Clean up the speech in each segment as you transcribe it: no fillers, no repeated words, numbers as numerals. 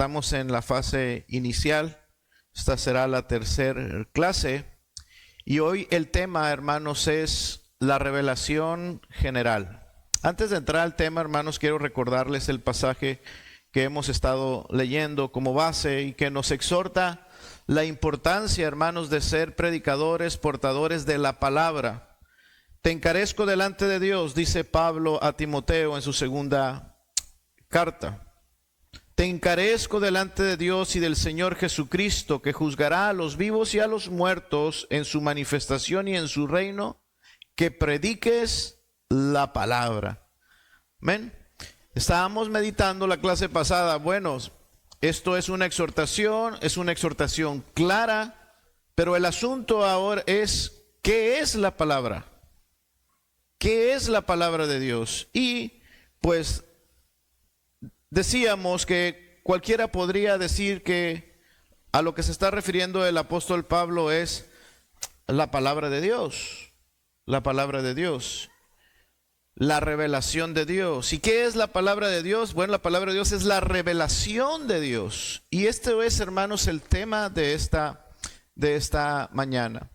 Estamos en la fase inicial. Esta será la tercera clase. Y hoy el tema, hermanos, es la revelación general. Antes de entrar al tema, hermanos, quiero recordarles el pasaje que hemos estado leyendo como base y que nos exhorta la importancia, hermanos, de ser predicadores, portadores de la palabra. Te encarezco delante de Dios, dice Pablo a Timoteo en su segunda carta. Te encarezco delante de Dios y del Señor Jesucristo, que juzgará a los vivos y a los muertos en su manifestación y en su reino, que prediques la palabra. Amén. Estábamos meditando la clase pasada. Bueno, esto es una exhortación clara, pero el asunto ahora es, ¿qué es la palabra? ¿Qué es la palabra de Dios? Y pues decíamos que cualquiera podría decir que a lo que se está refiriendo el apóstol Pablo es la palabra de Dios, la palabra de Dios, la revelación de Dios. ¿Y qué es la palabra de Dios? Bueno, la palabra de Dios es la revelación de Dios. Y este es, hermanos, el tema de esta mañana.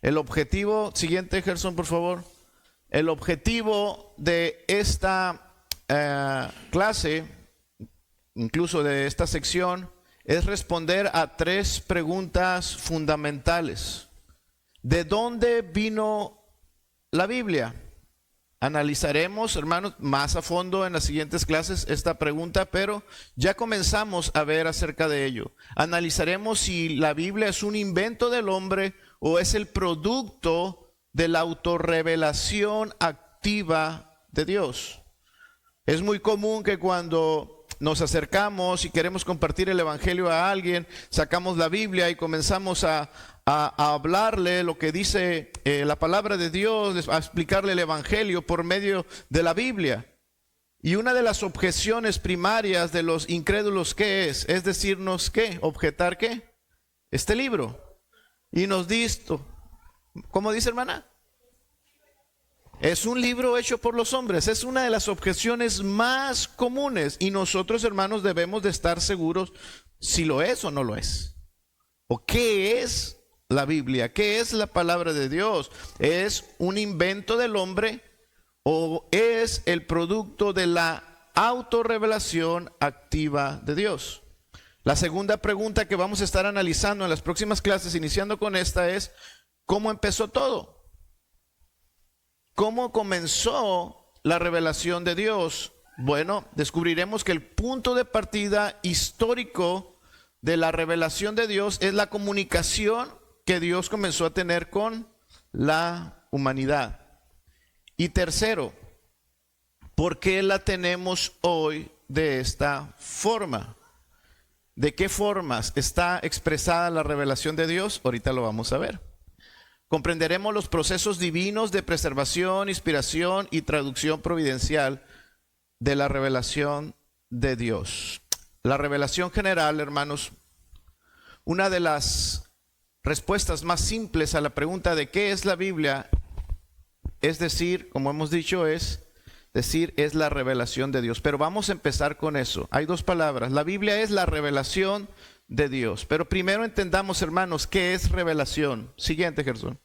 El objetivo, siguiente, Gerson, por favor. El objetivo de esta clase, incluso de esta sección, es responder a tres preguntas fundamentales. ¿De dónde vino la Biblia? Analizaremos, hermanos, más a fondo en las siguientes clases esta pregunta, pero ya comenzamos a ver acerca de ello. Analizaremos si la Biblia es un invento del hombre o es el producto de la autorrevelación activa de Dior. Es muy común que cuando nos acercamos y queremos compartir el evangelio a alguien, sacamos la Biblia y comenzamos a hablarle lo que dice la palabra de Dios, a explicarle el evangelio por medio de la Biblia. Y una de las objeciones primarias de los incrédulos, ¿qué es? Es decirnos, ¿qué? ¿Objetar qué? Este libro. Y nos dice, ¿cómo dice, hermana? Es un libro hecho por los hombres. Es una de las objeciones más comunes. Y nosotros, hermanos, debemos de estar seguros si lo es o no lo es. ¿O qué es la Biblia? ¿Qué es la palabra de Dios? ¿Es un invento del hombre o es el producto de la autorrevelación activa de Dios? La segunda pregunta que vamos a estar analizando en las próximas clases, iniciando con esta, es ¿cómo empezó todo? ¿Cómo comenzó la revelación de Dios? Bueno, descubriremos que el punto de partida histórico de la revelación de Dios es la comunicación que Dios comenzó a tener con la humanidad. Y tercero, ¿por qué la tenemos hoy de esta forma? ¿De qué formas está expresada la revelación de Dios? Ahorita lo vamos a ver. Comprenderemos los procesos divinos de preservación, inspiración y traducción providencial de la revelación de Dios. La revelación general, hermanos, una de las respuestas más simples a la pregunta de qué es la Biblia, es decir, como hemos dicho, es la revelación de Dios. Pero vamos a empezar con eso. Hay dos palabras. La Biblia es la revelación de Dios. Pero primero entendamos, hermanos, ¿qué es revelación? Siguiente, Gerson.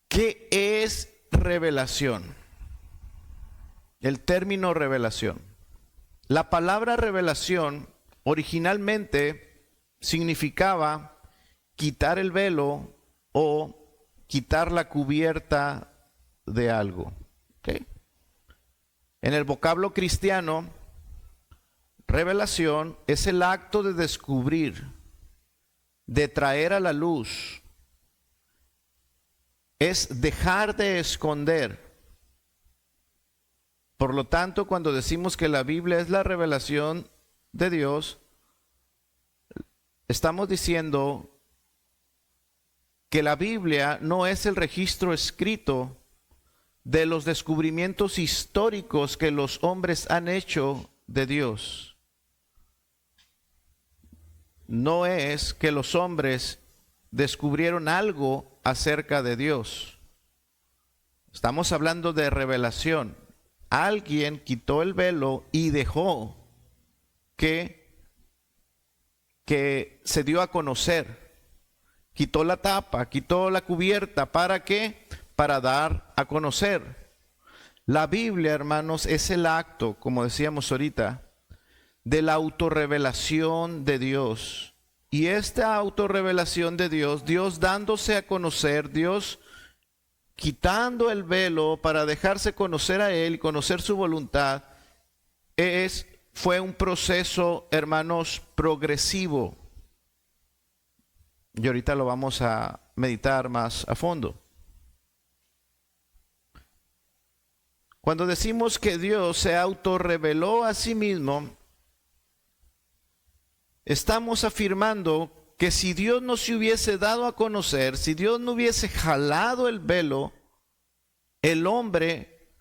¿Qué es revelación? El término revelación. La palabra revelación originalmente significaba quitar el velo o quitar la cubierta de algo. ¿Okay? En el vocablo cristiano, revelación es el acto de descubrir, de traer a la luz. Es dejar de esconder. Por lo tanto, cuando decimos que la Biblia es la revelación de Dios, estamos diciendo que la Biblia no es el registro escrito de los descubrimientos históricos que los hombres han hecho de Dios. No es que los hombres descubrieron algo acerca de Dios. Estamos hablando de revelación. Alguien quitó el velo y dejó que se dio a conocer. Quitó la tapa, quitó la cubierta. ¿Para qué? Para dar a conocer. La Biblia, hermanos, es el acto, como decíamos ahorita, de la autorrevelación de Dios. Y esta autorrevelación de Dios, Dios dándose a conocer, Dios quitando el velo para dejarse conocer a Él y conocer su voluntad, fue un proceso, hermanos, progresivo. Y ahorita lo vamos a meditar más a fondo. Cuando decimos que Dios se autorreveló a sí mismo, estamos afirmando que si Dios no se hubiese dado a conocer, si Dios no hubiese jalado el velo, el hombre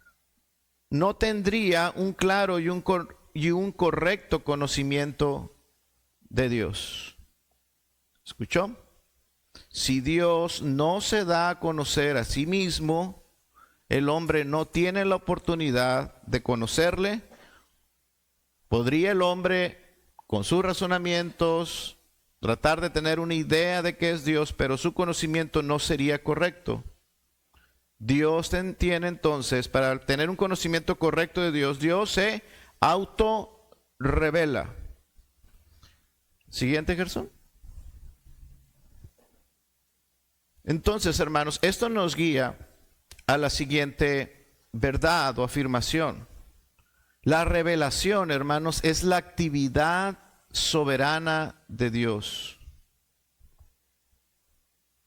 no tendría un claro y un correcto conocimiento de Dios. ¿Escuchó? Si Dios no se da a conocer a sí mismo, el hombre no tiene la oportunidad de conocerle. ¿Podría el hombre, con sus razonamientos, tratar de tener una idea de qué es Dios, pero su conocimiento no sería correcto? Dios tiene entonces, para tener un conocimiento correcto de Dios, Dios se autorrevela. Siguiente, Gerson. Entonces, hermanos, esto nos guía a la siguiente verdad o afirmación. La revelación, hermanos, es la actividad soberana de Dios.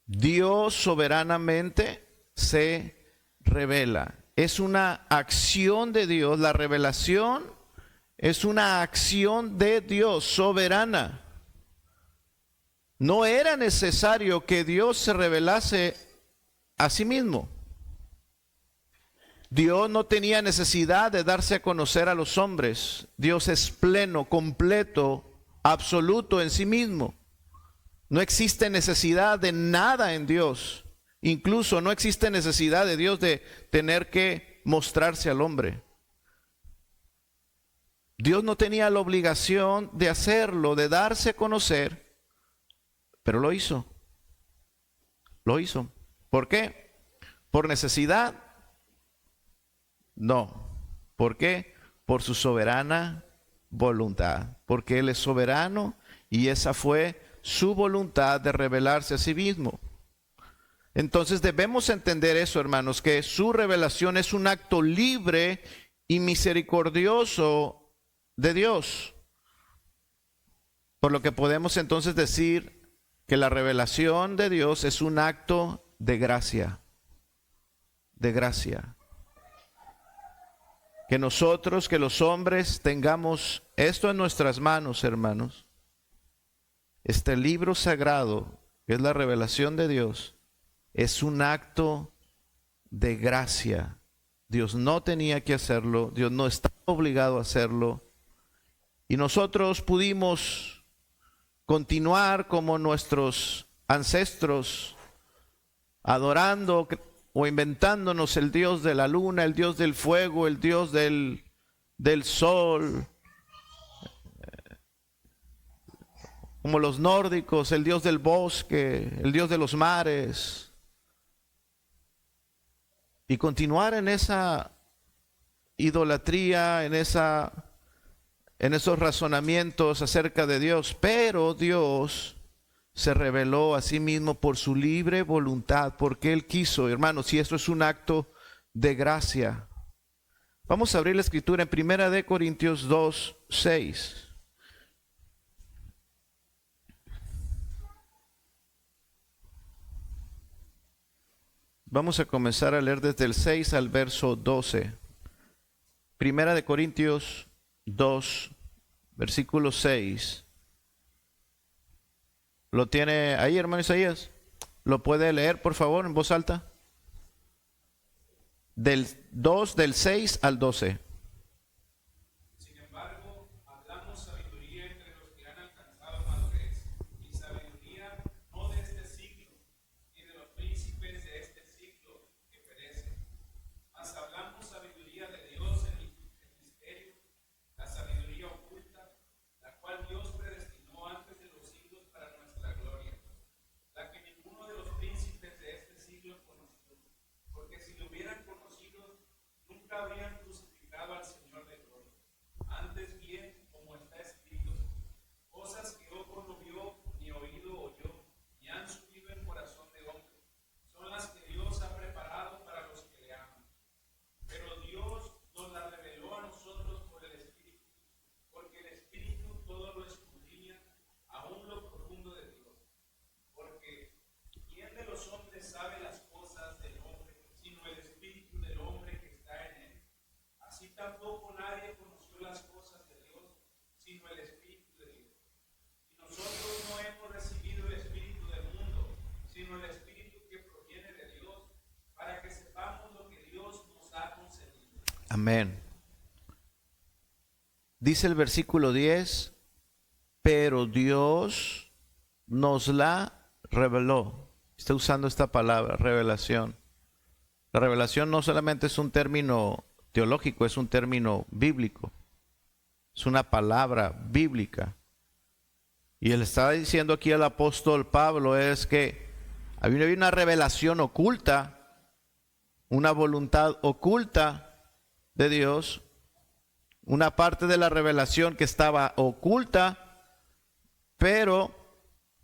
Dios soberanamente se revela. Es una acción de Dios. La revelación es una acción de Dios soberana. No era necesario que Dios se revelase a sí mismo. Dios no tenía necesidad de darse a conocer a los hombres. Dios es pleno, completo, absoluto en sí mismo. No existe necesidad de nada en Dios. Incluso no existe necesidad de Dios de tener que mostrarse al hombre. Dios no tenía la obligación de hacerlo, de darse a conocer, pero lo hizo. Lo hizo. ¿Por qué? ¿Por necesidad? No. ¿Por qué? Por su soberana voluntad. Porque Él es soberano y esa fue su voluntad de revelarse a sí mismo. Entonces debemos entender eso, hermanos, que su revelación es un acto libre y misericordioso de Dios. Por lo que podemos entonces decir que la revelación de Dios es un acto de gracia. De gracia. Que nosotros, que los hombres, tengamos esto en nuestras manos, hermanos. Este libro sagrado, que es la revelación de Dios, es un acto de gracia. Dios no tenía que hacerlo, Dios no está obligado a hacerlo. Y nosotros pudimos continuar como nuestros ancestros, adorando o inventándonos el Dios de la luna, el Dios del fuego, el Dios del sol, como los nórdicos, el Dios del bosque, el Dios de los mares. Y continuar en esa idolatría, en esos razonamientos acerca de Dios. Pero Dios se reveló a sí mismo por su libre voluntad, porque Él quiso, hermanos, y esto es un acto de gracia. Vamos a abrir la escritura en 1 Corintios 2, 6. Vamos a comenzar a leer desde el 6 al verso 12. 1 Corintios 2, versículo 6. ¿Lo tiene ahí, hermano Isaías? ¿Lo puede leer, por favor, en voz alta? Del 2, del 6 al 12. Sin embargo, hablamos sabiduría entre los que han alcanzado madurez, y sabiduría no de este siglo, ni de los príncipes de este siglo que perecen. Mas hablamos sabiduría de Dios en el misterio, la sabiduría oculta, la tampoco nadie conoció las cosas de Dios, sino el Espíritu de Dios. Y nosotros no hemos recibido el Espíritu del mundo, sino el Espíritu que proviene de Dios, para que sepamos lo que Dios nos ha concedido. Amén. Dice el versículo 10, pero Dios nos la reveló. Está usando esta palabra, revelación. La revelación no solamente es un término teológico, es un término bíblico. Es una palabra bíblica. Y él está diciendo aquí al apóstol Pablo es que había una revelación oculta, una voluntad oculta de Dios, una parte de la revelación que estaba oculta, pero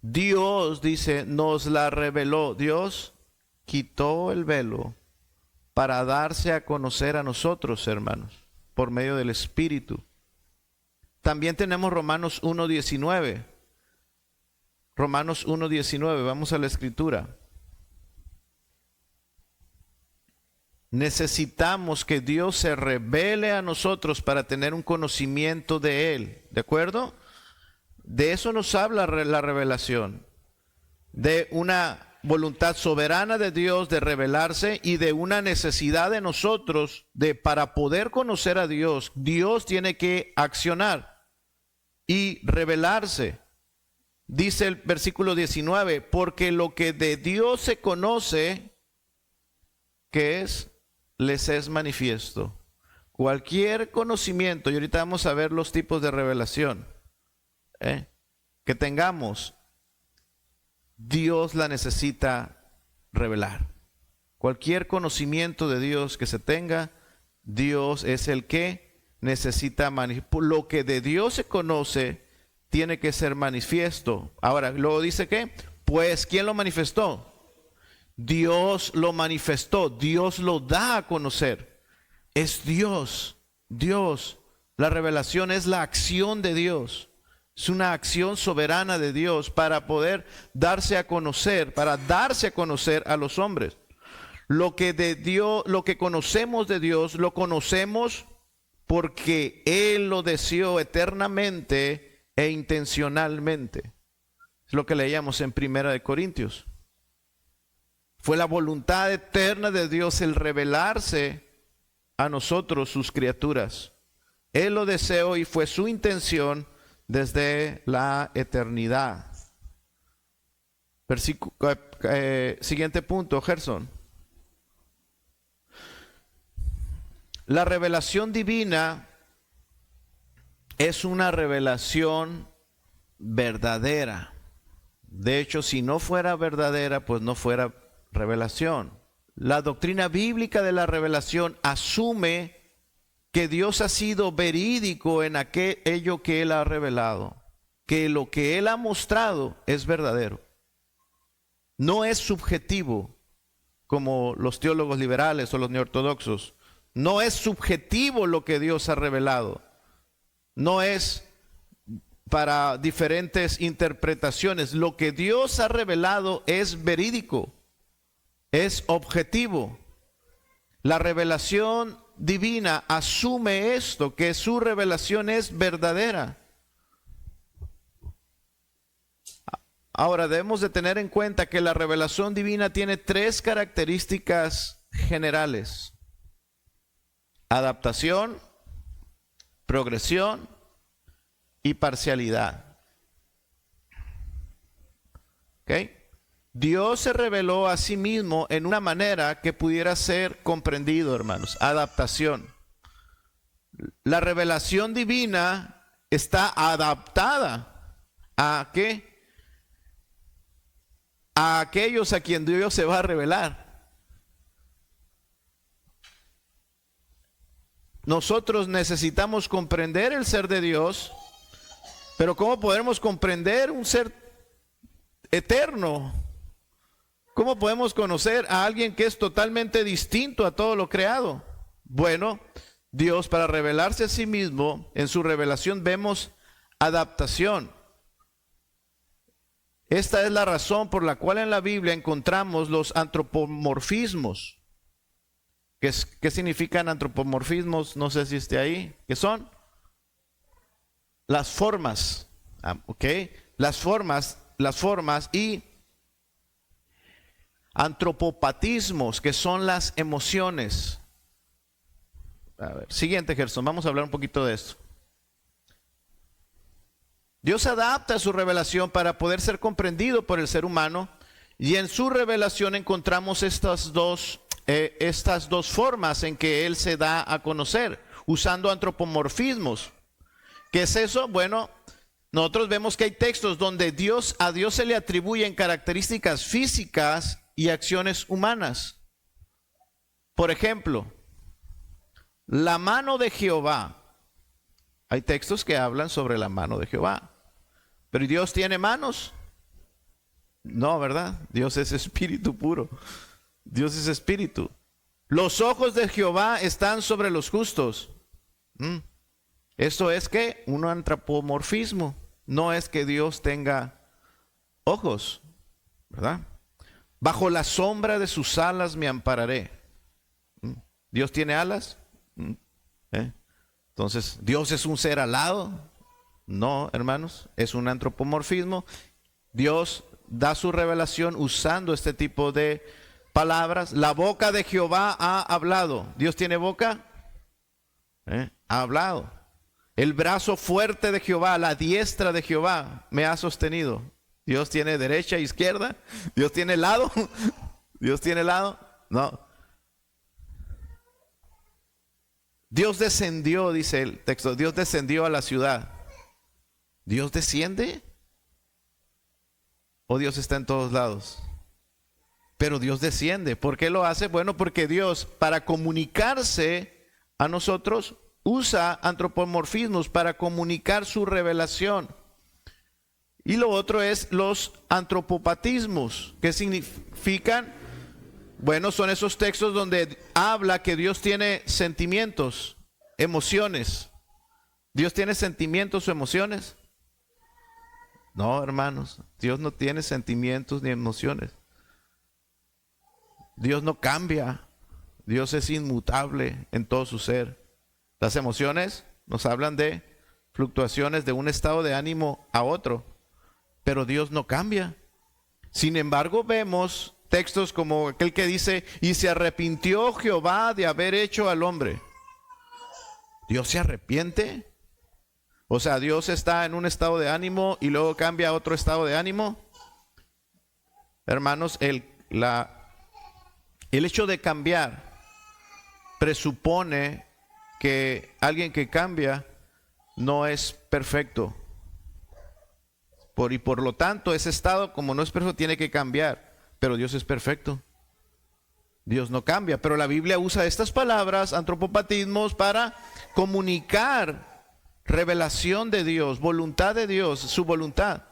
Dios, dice, nos la reveló. Dios quitó el velo para darse a conocer a nosotros, hermanos, por medio del Espíritu. También tenemos Romanos 1:19. Romanos 1:19, vamos a la Escritura. Necesitamos que Dios se revele a nosotros para tener un conocimiento de Él, ¿de acuerdo? De eso nos habla la revelación, de una voluntad soberana de Dios de revelarse y de una necesidad de nosotros de para poder conocer a Dios, Dios tiene que accionar y revelarse. Dice el versículo 19, porque lo que de Dios se conoce, ¿qué es? Les es manifiesto. Cualquier conocimiento, y ahorita vamos a ver los tipos de revelación que tengamos, Dios la necesita revelar. Cualquier conocimiento de Dios que se tenga, Dios es el que necesita manifestar. Lo que de Dios se conoce tiene que ser manifiesto. Ahora, luego dice que, pues, ¿quién lo manifestó? Dios lo manifestó, Dios lo da a conocer. Es Dios, Dios. La revelación es la acción de Dios. Es una acción soberana de Dios para poder darse a conocer, para darse a conocer a los hombres. Lo que de Dios, lo que conocemos de Dios, lo conocemos porque Él lo deseó eternamente e intencionalmente. Es lo que leíamos en 1 Corintios. Fue la voluntad eterna de Dios el revelarse a nosotros, sus criaturas. Él lo deseó y fue su intención desde la eternidad. Siguiente punto, Gerson. La revelación divina es una revelación verdadera. De hecho, si no fuera verdadera, pues no fuera revelación. La doctrina bíblica de la revelación asume que Dios ha sido verídico en aquello que Él ha revelado, que lo que Él ha mostrado es verdadero. No es subjetivo, como los teólogos liberales o los neortodoxos. No es subjetivo lo que Dios ha revelado. No es para diferentes interpretaciones. Lo que Dios ha revelado es verídico, es objetivo. La revelación divina asume esto, que su revelación es verdadera. Ahora debemos de tener en cuenta que la revelación divina tiene tres características generales: adaptación, progresión y parcialidad. ¿Ok? Dios se reveló a sí mismo en una manera que pudiera ser comprendido, hermanos. Adaptación. La revelación divina está adaptada ¿a qué? A aquellos a quien Dios se va a revelar. Nosotros necesitamos comprender el ser de Dios, pero ¿cómo podemos comprender un ser eterno? ¿Cómo podemos conocer a alguien que es totalmente distinto a todo lo creado? Bueno, Dios, para revelarse a sí mismo, en su revelación vemos adaptación. Esta es la razón por la cual en la Biblia encontramos los antropomorfismos. ¿Qué significan antropomorfismos? No sé si esté ahí. ¿Qué son? Las formas. ¿Ok? Las formas y antropopatismos, que son las emociones. A ver, siguiente, Gerson, vamos a hablar un poquito de esto. Dios adapta su revelación para poder ser comprendido por el ser humano, y en su revelación encontramos estas dos formas en que Él se da a conocer, usando antropomorfismos. ¿Qué es eso? Bueno, nosotros vemos que hay textos donde a Dios se le atribuyen características físicas y acciones humanas. Por ejemplo, la mano de Jehová. Hay textos que hablan sobre la mano de Jehová. ¿Pero Dios tiene manos? No, ¿verdad? Dios es espíritu puro. Dios es espíritu. Los ojos de Jehová están sobre los justos. Esto es que un antropomorfismo. No es que Dios tenga ojos, ¿verdad? Bajo la sombra de sus alas me ampararé. ¿Dios tiene alas? Entonces, ¿Dios es un ser alado? No, hermanos, es un antropomorfismo. Dios da su revelación usando este tipo de palabras. La boca de Jehová ha hablado. ¿Dios tiene boca? Ha hablado. El brazo fuerte de Jehová, la diestra de Jehová me ha sostenido. ¿Dios tiene derecha e izquierda? ¿Dios tiene lado? ¿Dios tiene lado? No. Dios descendió, dice el texto, Dios descendió a la ciudad. ¿Dios desciende? ¿O Dios está en todos lados? Pero Dios desciende. ¿Por qué lo hace? Bueno, porque Dios, para comunicarse a nosotros, usa antropomorfismos para comunicar su revelación. Y lo otro es los antropopatismos. ¿Qué significan? Bueno, son esos textos donde habla que Dios tiene sentimientos, emociones. ¿Dios tiene sentimientos o emociones? No, hermanos, Dios no tiene sentimientos ni emociones. Dios no cambia. Dios es inmutable en todo su ser. Las emociones nos hablan de fluctuaciones de un estado de ánimo a otro, pero Dios no cambia. Sin embargo, vemos textos como aquel que dice, y se arrepintió Jehová de haber hecho al hombre. ¿Dios se arrepiente? O sea, Dios está en un estado de ánimo y luego cambia a otro estado de ánimo. Hermanos, el hecho de cambiar presupone que alguien que cambia no es perfecto. Y por lo tanto, ese estado, como no es perfecto, tiene que cambiar. Pero Dios es perfecto. Dios no cambia. Pero la Biblia usa estas palabras, antropopatismos, para comunicar revelación de Dios, voluntad de Dios, su voluntad.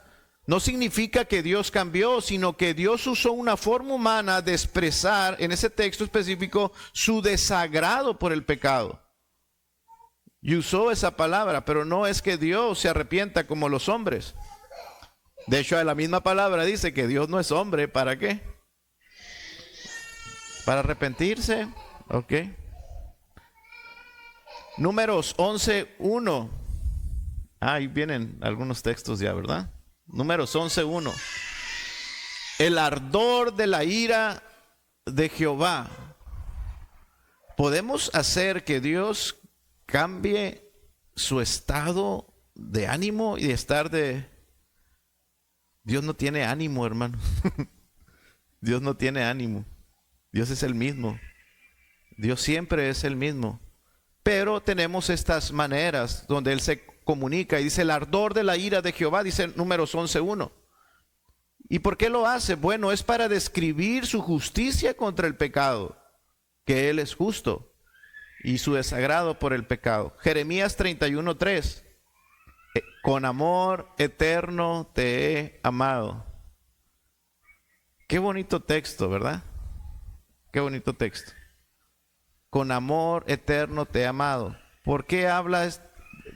No significa que Dios cambió, sino que Dios usó una forma humana de expresar en ese texto específico su desagrado por el pecado. Y usó esa palabra, pero no es que Dios se arrepienta como los hombres. De hecho, la misma palabra dice que Dios no es hombre. ¿Para qué? Para arrepentirse. Ok. Números 11:1. Ahí vienen algunos textos ya, ¿verdad? Números 11:1. El ardor de la ira de Jehová. ¿Podemos hacer que Dios cambie su estado de ánimo y de estar de... Dios no tiene ánimo, hermano. Dios no tiene ánimo. Dios es el mismo. Dios siempre es el mismo. Pero tenemos estas maneras donde Él se comunica y dice el ardor de la ira de Jehová, dice Números 11:1. ¿Y por qué lo hace? Bueno, es para describir su justicia contra el pecado, que Él es justo, y su desagrado por el pecado. Jeremías 31:3. Con amor eterno te he amado. Qué bonito texto, ¿verdad? Qué bonito texto. Con amor eterno te he amado. ¿Por qué hablas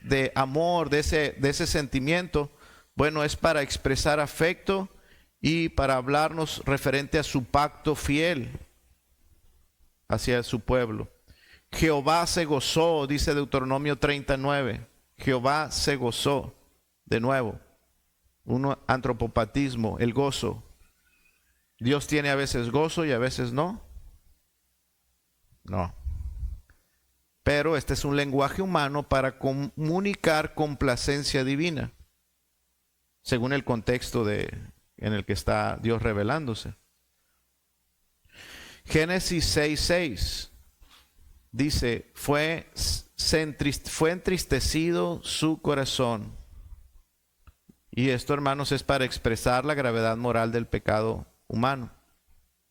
de amor, de ese sentimiento? Bueno, es para expresar afecto y para hablarnos referente a su pacto fiel. hacia su pueblo. Jehová se gozó, dice Deuteronomio 39. Jehová se gozó. De nuevo, un antropopatismo, el gozo. Dios tiene a veces gozo y a veces no. No. Pero este es un lenguaje humano para comunicar complacencia divina, según el contexto en el que está Dios revelándose. Génesis 6:6 dice, fue entristecido su corazón. Y esto, hermanos, es para expresar la gravedad moral del pecado humano.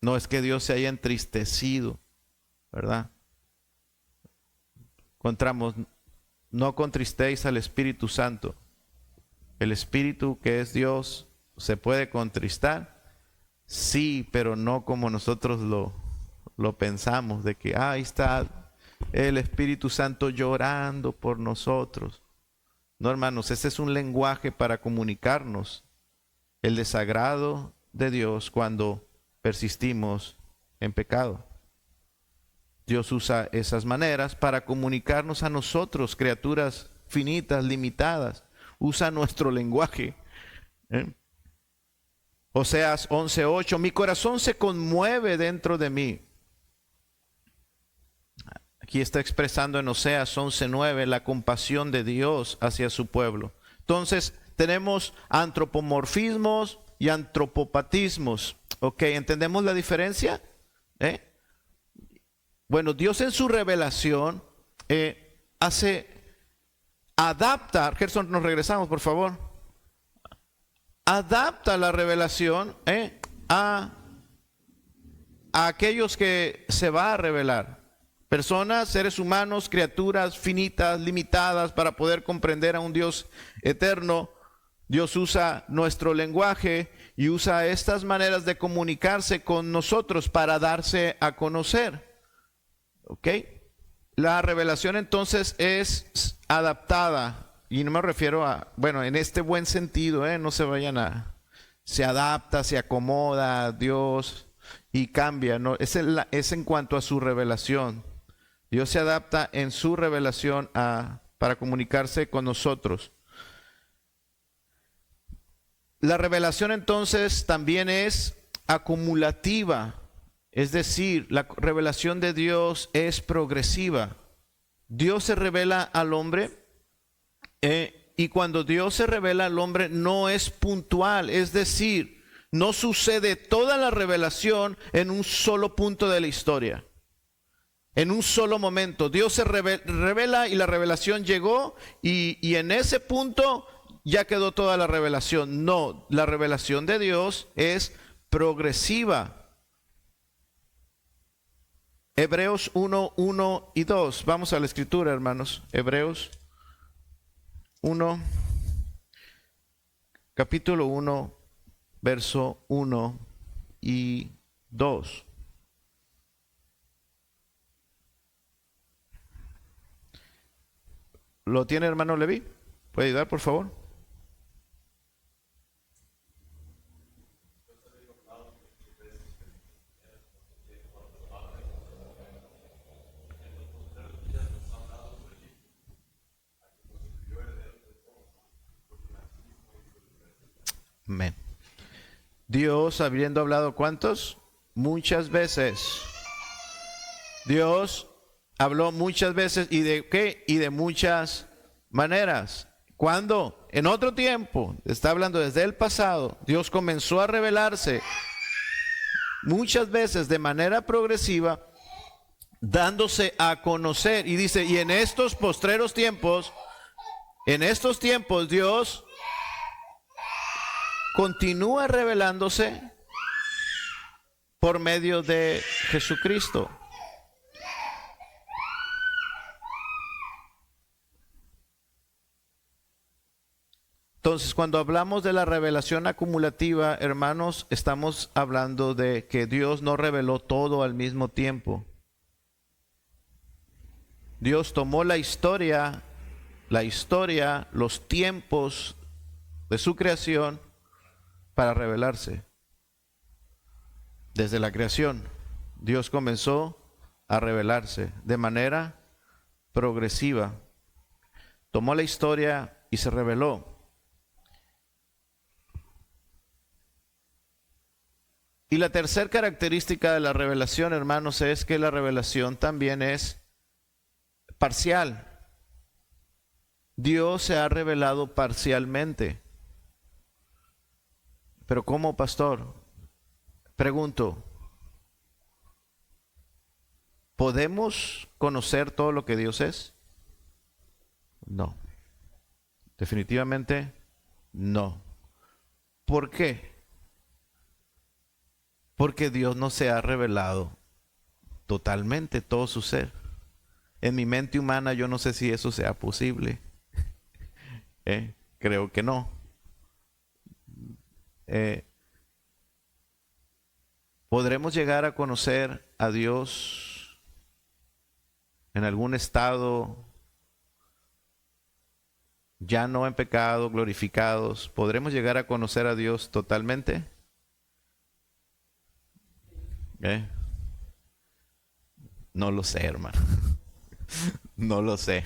No es que Dios se haya entristecido, ¿verdad? Encontramos, no contristéis al Espíritu Santo. El Espíritu que es Dios se puede contristar, sí, pero no como nosotros lo pensamos, de que ahí está el Espíritu Santo llorando por nosotros. No, hermanos, ese es un lenguaje para comunicarnos el desagrado de Dios cuando persistimos en pecado. Dios usa esas maneras para comunicarnos a nosotros, criaturas finitas, limitadas. Usa nuestro lenguaje. Oseas 11:8, mi corazón se conmueve dentro de mí. Aquí está expresando en Oseas 11:9 la compasión de Dios hacia su pueblo. Entonces tenemos antropomorfismos y antropopatismos. ¿Ok? ¿Entendemos la diferencia? Bueno, Dios en su revelación adapta, Gerson, nos regresamos por favor, adapta la revelación a aquellos que se va a revelar. Personas, seres humanos, criaturas finitas, limitadas para poder comprender a un Dios eterno. Dios usa nuestro lenguaje y usa estas maneras de comunicarse con nosotros para darse a conocer. ¿Ok? La revelación entonces es adaptada, y no me refiero a, bueno, en este buen sentido, no se vayan se adapta, se acomoda a Dios y cambia, no, es en cuanto a su revelación. Dios se adapta en su revelación para comunicarse con nosotros. La revelación entonces también es acumulativa. Es decir, la revelación de Dios es progresiva. Dios se revela al hombre y cuando Dios se revela al hombre no es puntual. Es decir, no sucede toda la revelación en un solo punto de la historia. En un solo momento. Dios se revela y la revelación llegó y en ese punto ya quedó toda la revelación. No, la revelación de Dios es progresiva. Hebreos 1:1 y 2. Vamos a la escritura, hermanos. Hebreos 1, capítulo 1, verso 1 y 2. ¿Lo tiene, hermano Levi? ¿Puede ayudar, por favor? Amén. Dios, habiendo hablado, ¿cuántos? Muchas veces. Dios habló muchas veces. ¿Y de qué? Y de muchas maneras. ¿Cuándo? En otro tiempo. Está hablando desde el pasado. Dios comenzó a revelarse muchas veces de manera progresiva, dándose a conocer. Y dice, y en estos postreros tiempos, Dios continúa revelándose por medio de Jesucristo. Entonces, cuando hablamos de la revelación acumulativa, hermanos, estamos hablando de que Dios no reveló todo al mismo tiempo. Dios tomó la historia, los tiempos de su creación para revelarse. Desde la creación, Dios comenzó a revelarse de manera progresiva. Tomó la historia y se reveló. Y la tercera característica de la revelación, hermanos, es que la revelación también es parcial. Dios se ha revelado parcialmente. Pero ¿cómo, pastor? Pregunto, ¿podemos conocer todo lo que Dios es? No. Definitivamente no. ¿Por qué? Porque Dios no se ha revelado totalmente todo su ser. En mi mente humana yo no sé si eso sea posible. Creo que no. ¿Podremos llegar a conocer a Dios en algún estado, ya no en pecado, glorificados? ¿Podremos llegar a conocer a Dios totalmente? No lo sé, hermano. No lo sé.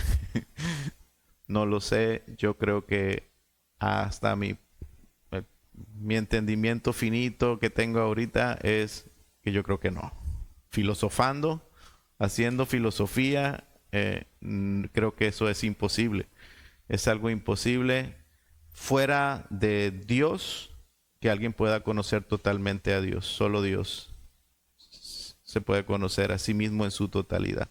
No lo sé. Yo creo que hasta mi entendimiento finito que tengo ahorita es que yo creo que no. Filosofando, haciendo filosofía, creo que eso es imposible. Es algo imposible fuera de Dios que alguien pueda conocer totalmente a Dios. Solo Dios se puede conocer a sí mismo en su totalidad.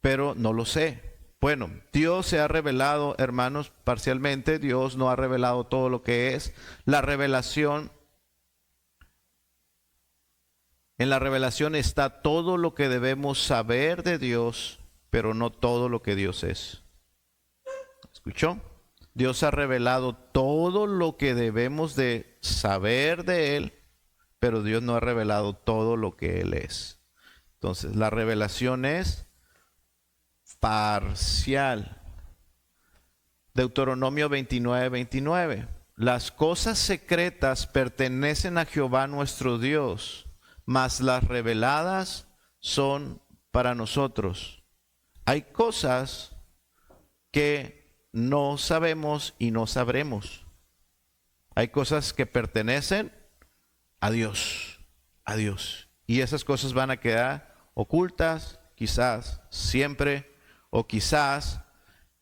Pero no lo sé. Bueno, Dios se ha revelado, hermanos, parcialmente. Dios no ha revelado todo lo que es. La revelación, en la revelación está todo lo que debemos saber de Dios, pero no todo lo que Dios es. ¿Escuchó? Dios ha revelado todo lo que debemos de saber de Él, pero Dios no ha revelado todo lo que Él es. Entonces, la revelación es parcial. Deuteronomio 29:29. Las cosas secretas pertenecen a Jehová nuestro Dios, mas las reveladas son para nosotros. Hay cosas que no sabemos y no sabremos. Hay cosas que pertenecen a Dios, a Dios. Y esas cosas van a quedar ocultas, quizás siempre, o quizás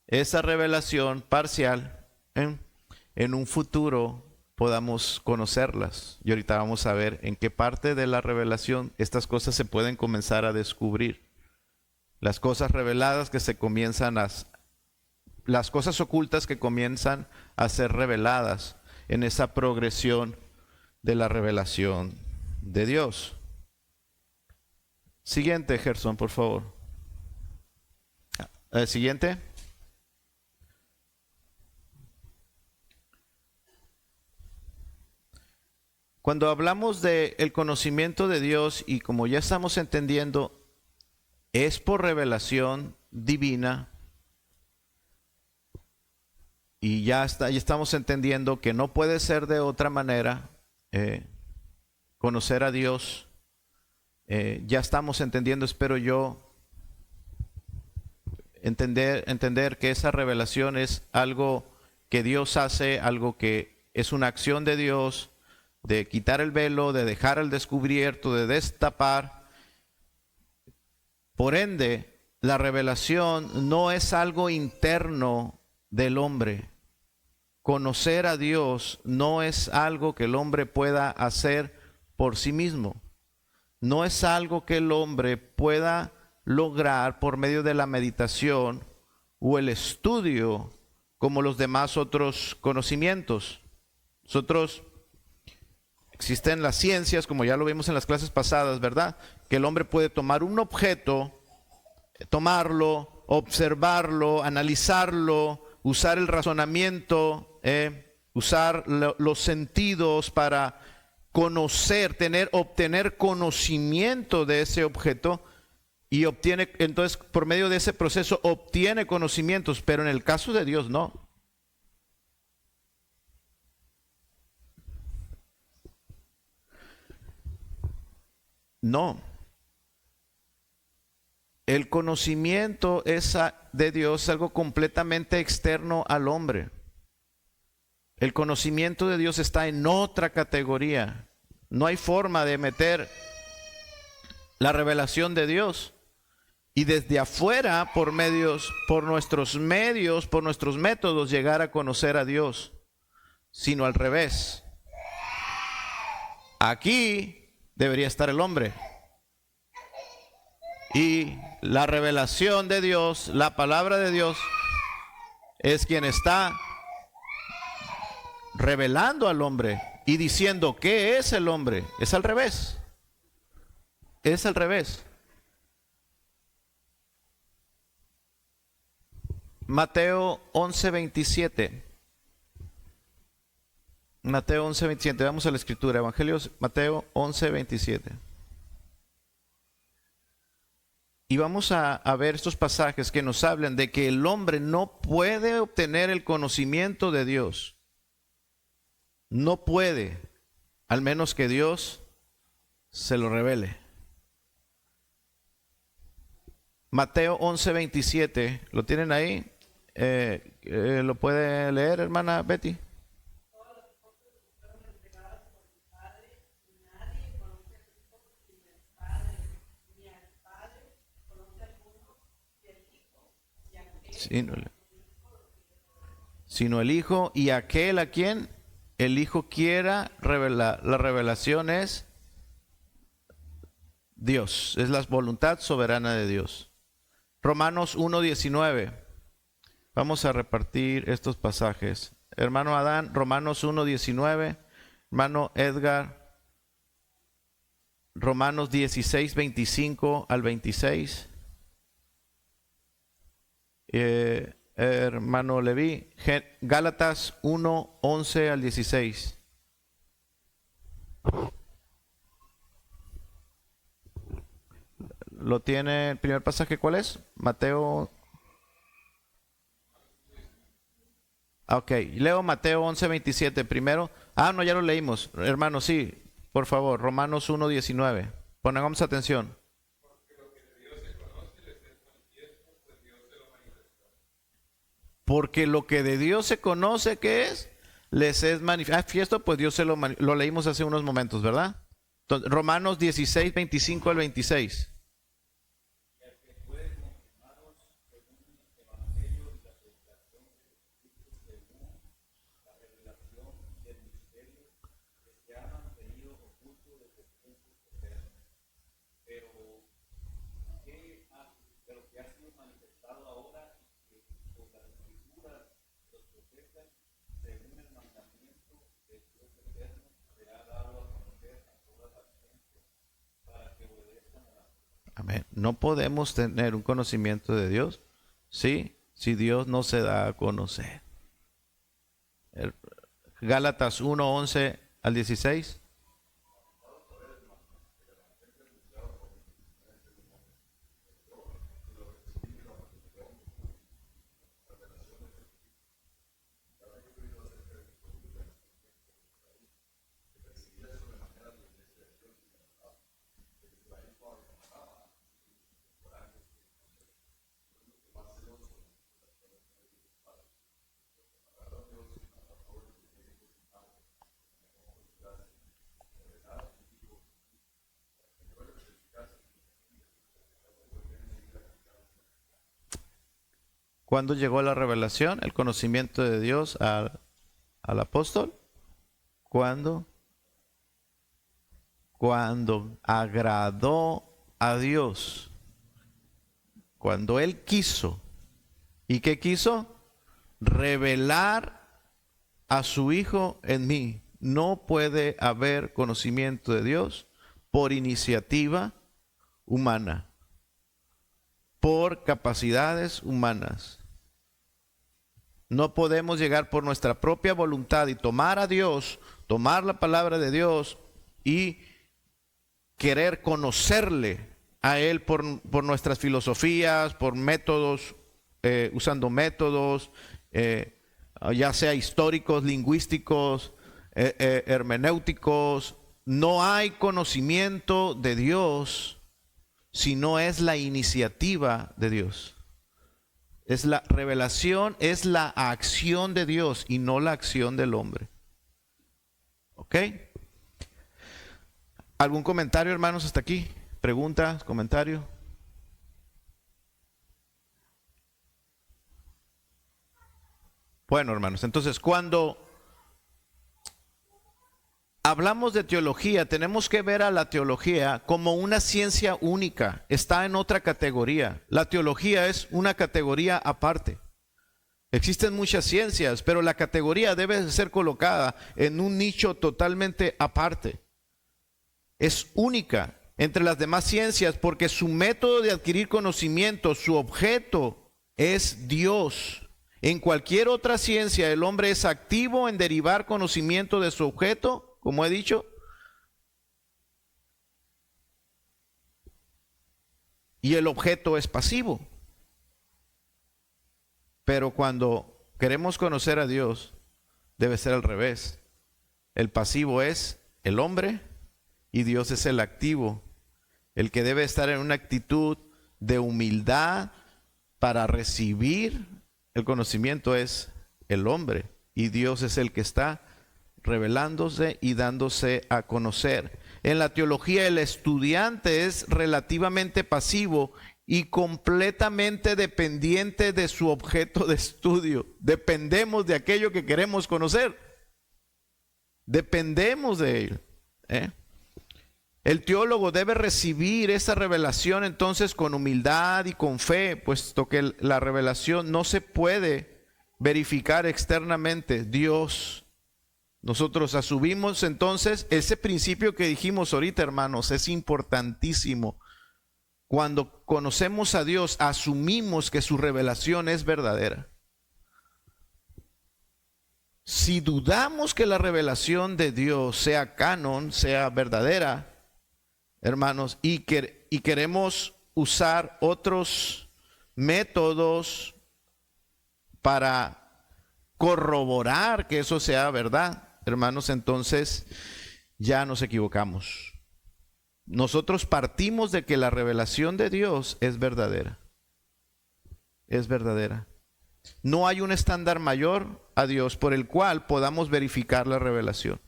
esa revelación parcial en un futuro podamos conocerlas. Y ahorita vamos a ver en qué parte de la revelación estas cosas se pueden comenzar a descubrir. Las cosas reveladas que se comienzan las cosas ocultas que comienzan a ser reveladas en esa progresión de la revelación de Dios. Siguiente, Gerson, por favor. Siguiente. Cuando hablamos del conocimiento de Dios, y como ya estamos entendiendo, es por revelación divina, y ya estamos entendiendo que no puede ser de otra manera conocer a Dios. Ya estamos entendiendo, espero yo, entender que esa revelación es algo que Dios hace, algo que es una acción de Dios, de quitar el velo, de dejar al descubierto, de destapar. Por ende, la revelación no es algo interno del hombre. Conocer a Dios no es algo que el hombre pueda hacer por sí mismo. No es algo que el hombre pueda lograr por medio de la meditación o el estudio como los demás otros conocimientos. Existen las ciencias, como ya lo vimos en las clases pasadas, ¿verdad? Que el hombre puede tomar un objeto, tomarlo, observarlo, analizarlo, usar el razonamiento, usar los sentidos para conocer, obtener conocimiento de ese objeto, y entonces por medio de ese proceso obtiene conocimientos, pero en el caso de Dios no. No. El conocimiento de Dios es algo completamente externo al hombre. El conocimiento de Dios está en otra categoría. No hay forma de meter la revelación de Dios y desde afuera, por nuestros medios, por nuestros métodos, llegar a conocer a Dios, sino al revés. Aquí debería estar el hombre. Y la revelación de Dios, la palabra de Dios, es quien está revelando al hombre y diciendo qué es el hombre. Es al revés. Es al revés. Mateo 11:27. Mateo 11:27. Vamos a la escritura. Evangelios, Mateo 11:27. Y vamos a ver estos pasajes que nos hablan de que el hombre no puede obtener el conocimiento de Dios. No puede, al menos que Dios se lo revele. Mateo 11:27, ¿lo tienen ahí? ¿Lo puede leer, hermana Betty? Sino el Hijo y aquel a quien el Hijo quiera revelar. La revelación es Dios, es la voluntad soberana de Dios. Romanos 1:19. Vamos a repartir estos pasajes. Hermano Adán, Romanos 1:19. Hermano Edgar, Romanos 16:25 al 26. Hermano Leví, Gálatas 1:11 al 16. ¿Lo tiene el primer pasaje? ¿Cuál es? Mateo. Ok, leo Mateo 11:27 primero. No, ya lo leímos. Hermano, sí, por favor, Romanos 1:19. Pongamos atención. Porque lo que de Dios se conoce, ¿qué es? Les es manifiesto, pues Dios lo leímos hace unos momentos, ¿verdad? Entonces, Romanos 16:25 al 26. Amén. No podemos tener un conocimiento de Dios, ¿sí? Si Dios no se da a conocer. Gálatas 1:11 al 16. ¿Cuándo llegó la revelación, el conocimiento de Dios al apóstol? ¿Cuándo? Cuando agradó a Dios. Cuando Él quiso. ¿Y qué quiso? Revelar a su Hijo en mí. No puede haber conocimiento de Dios por iniciativa humana, por capacidades humanas. No podemos llegar por nuestra propia voluntad y tomar a Dios, tomar la palabra de Dios y querer conocerle a Él por nuestras filosofías, por métodos, usando métodos, ya sea históricos, lingüísticos, hermenéuticos. No hay conocimiento de Dios sino es la iniciativa de Dios. Es la revelación, es la acción de Dios y no la acción del hombre. ¿Ok? ¿Algún comentario, hermanos, hasta aquí? ¿Preguntas, comentario? Bueno, hermanos, entonces cuando hablamos de teología, tenemos que ver a la teología como una ciencia única, está en otra categoría. La teología es una categoría aparte. Existen muchas ciencias, pero la categoría debe ser colocada en un nicho totalmente aparte. Es única entre las demás ciencias porque su método de adquirir conocimiento, su objeto es Dios. En cualquier otra ciencia el hombre es activo en derivar conocimiento de su objeto, como he dicho, y el objeto es pasivo. Pero cuando queremos conocer a Dios, debe ser al revés. El pasivo es el hombre y Dios es el activo, el que debe estar en una actitud de humildad para recibir el conocimiento es el hombre y Dios es el que está revelándose y dándose a conocer. En la teología el estudiante es relativamente pasivo y completamente dependiente de su objeto de estudio. Dependemos de aquello que queremos conocer. Dependemos de él. El teólogo debe recibir esa revelación entonces con humildad y con fe, puesto que la revelación no se puede verificar externamente. Nosotros asumimos entonces ese principio que dijimos ahorita, hermanos, es importantísimo. Cuando conocemos a Dios, asumimos que su revelación es verdadera. Si dudamos que la revelación de Dios sea canon, sea verdadera, hermanos, y queremos usar otros métodos para corroborar que eso sea verdad, hermanos, entonces ya nos equivocamos. Nosotros partimos de que la revelación de Dios es verdadera. Es verdadera. No hay un estándar mayor a Dios por el cual podamos verificar la revelación.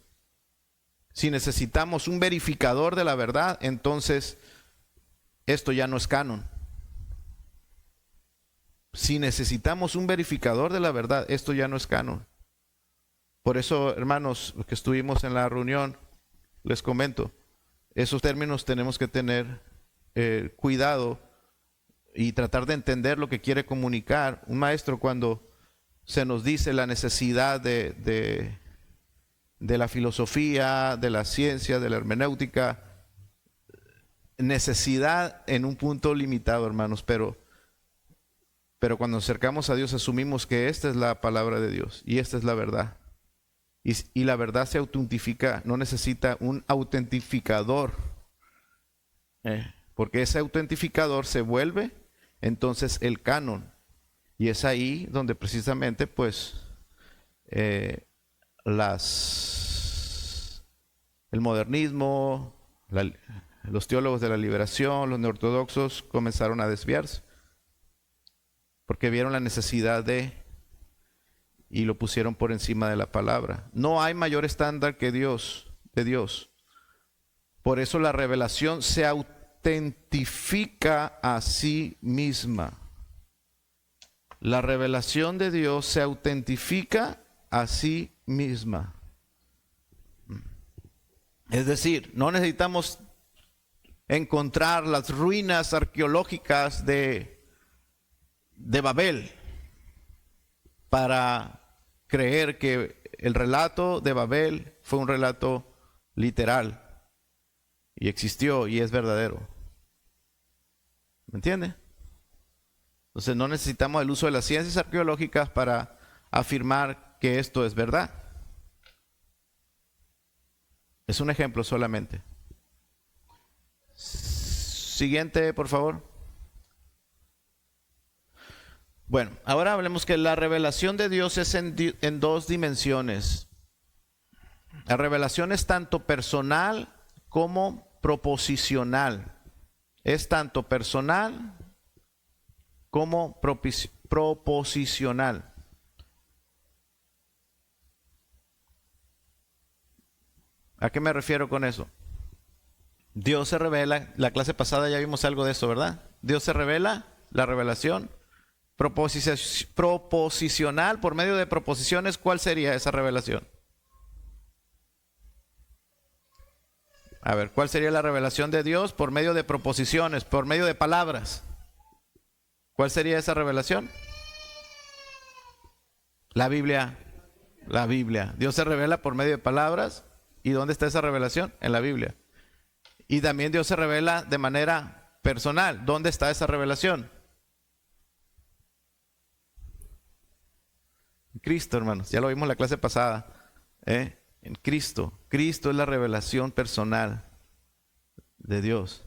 Si necesitamos un verificador de la verdad, entonces esto ya no es canon. Si necesitamos un verificador de la verdad, esto ya no es canon. Por eso, hermanos, los que estuvimos en la reunión, les comento, esos términos tenemos que tener cuidado y tratar de entender lo que quiere comunicar. Un maestro, cuando se nos dice la necesidad de la filosofía, de la ciencia, de la hermenéutica, necesidad en un punto limitado, hermanos, pero cuando nos acercamos a Dios asumimos que esta es la palabra de Dios y esta es la verdad. Y la verdad se autentifica, no necesita un autentificador, porque ese autentificador se vuelve entonces el canon. Y es ahí donde precisamente pues el modernismo, los teólogos de la liberación, los neortodoxos comenzaron a desviarse, porque vieron la necesidad y lo pusieron por encima de la palabra. No hay mayor estándar que Dios, de Dios. Por eso la revelación se autentifica a sí misma. La revelación de Dios se autentifica a sí misma. Es decir, no necesitamos encontrar las ruinas arqueológicas de Babel para creer que el relato de Babel fue un relato literal y existió y es verdadero. ¿Me entiende? Entonces no necesitamos el uso de las ciencias arqueológicas para afirmar que esto es verdad. Es un ejemplo solamente. Siguiente, por favor. Bueno, ahora hablemos que la revelación de Dios es en dos dimensiones. La revelación es tanto personal como proposicional. es tanto personal como proposicional. ¿A qué me refiero con eso? Dios se revela, la clase pasada ya vimos algo de eso, ¿verdad? Dios se revela, la revelación proposicional, por medio de proposiciones. ¿Cuál sería esa revelación? A ver, ¿cuál sería la revelación de Dios por medio de proposiciones, por medio de palabras? ¿Cuál sería esa revelación? La Biblia. La Biblia. Dios se revela por medio de palabras. ¿Y dónde está esa revelación? En la Biblia. Y también Dios se revela de manera personal. ¿Dónde está esa revelación? En Cristo, hermanos. Ya lo vimos en la clase pasada. En Cristo. Cristo es la revelación personal de Dios.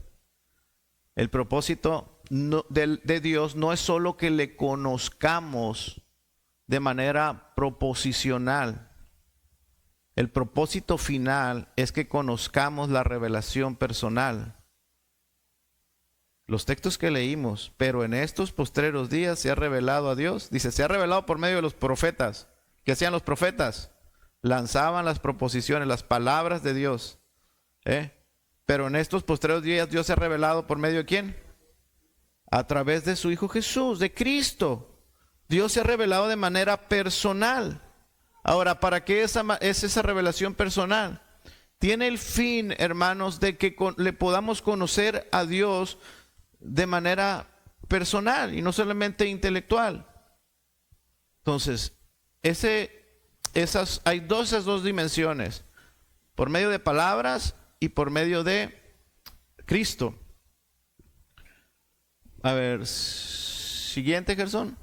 El propósito de Dios no es solo que le conozcamos de manera proposicional. El propósito final es que conozcamos la revelación personal. Los textos que leímos, pero en estos postreros días se ha revelado a Dios. Dice, se ha revelado por medio de los profetas. ¿Qué hacían los profetas? Lanzaban las proposiciones, las palabras de Dios. Pero en estos postreros días Dios se ha revelado por medio de ¿quién? A través de su Hijo Jesús, de Cristo. Dios se ha revelado de manera personal. Ahora, ¿para qué es esa revelación personal? Tiene el fin, hermanos, de que le podamos conocer a Dios de manera personal y no solamente intelectual. Entonces, hay esas dos dimensiones, por medio de palabras y por medio de Cristo. A ver, siguiente, Gerson.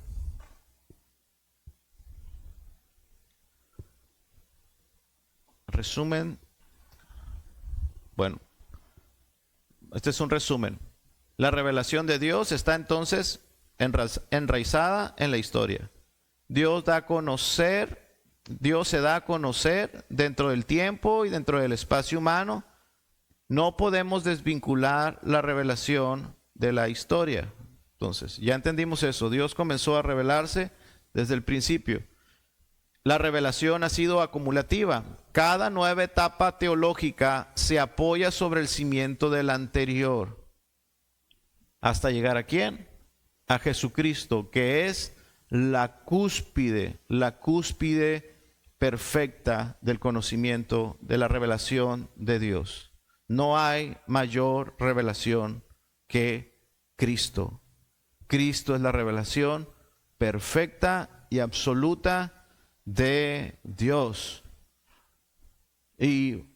Resumen. Bueno, este es un resumen. La revelación de Dios está entonces enraizada en la historia. Dios se da a conocer dentro del tiempo y dentro del espacio humano. No podemos desvincular la revelación de la historia. Entonces, ya entendimos eso. Dios comenzó a revelarse desde el principio. La revelación ha sido acumulativa. Cada nueva etapa teológica se apoya sobre el cimiento de la anterior. ¿Hasta llegar a quién? A Jesucristo, que es la cúspide perfecta del conocimiento de la revelación de Dios. No hay mayor revelación que Cristo. Cristo es la revelación perfecta y absoluta de Dios. Y